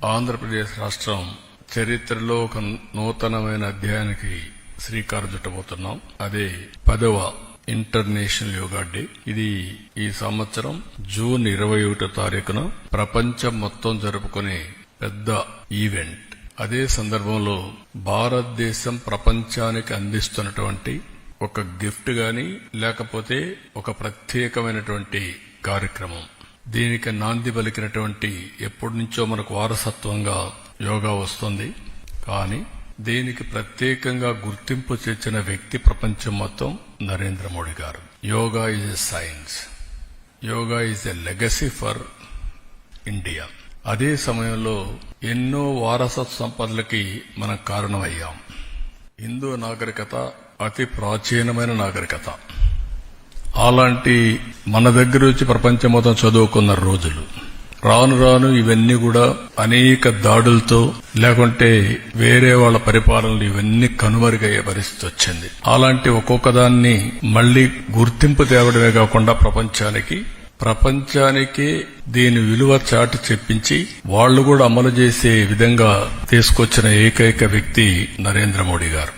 ఆంధ్రప్రదేశ్ రాష్ట్రం చరిత్రలో ఒక నూతనమైన అధ్యాయానికి శ్రీకారం చుట్టబోతున్నాం. అదే 10వ ఇంటర్నేషనల్ యోగా డే. ఇది ఈ సంవత్సరం జూన్ 21వ తారీఖున ప్రపంచం మొత్తం జరుపుకునే పెద్ద ఈవెంట్. అదే సందర్భంలో భారతదేశం ప్రపంచానికి అందిస్తున్నటువంటి ఒక గిఫ్ట్ గాని లేకపోతే ఒక ప్రత్యేకమైనటువంటి కార్యక్రమం. దీనికి నాంది పలికినటువంటి ఎప్పటి నుంచో మనకు వారసత్వంగా యోగా వస్తుంది. కానీ దీనికి ప్రత్యేకంగా గుర్తింపు తెచ్చిన వ్యక్తి ప్రపంచం మొత్తం నరేంద్ర మోడీ గారు. Yoga is a science, yoga is a legacy for India. అదే సమయంలో ఎన్నో వారసత్వ సంపదలకి మనం కారణమయ్యాం. హిందూ నాగరికత అతి ప్రాచీనమైన నాగరికత. అలాంటి మన దగ్గర వచ్చి ప్రపంచం మొత్తం చదువుకున్న రోజులు రాను రాను ఇవన్నీ కూడా అనేక దాడులతో లేకుంటే వేరే వాళ్ళ పరిపాలనలు ఇవన్నీ కనుమరుగయ్యే పరిస్థితి వచ్చింది. అలాంటి ఒక్కొక్క దాన్ని మళ్లీ గుర్తింపు తేవడమే కాకుండా ప్రపంచానికి దీని విలువ చాటి చెప్పించి వాళ్లు కూడా అమలు చేసే విధంగా తీసుకొచ్చిన ఏకైక వ్యక్తి నరేంద్ర మోడీ గారు.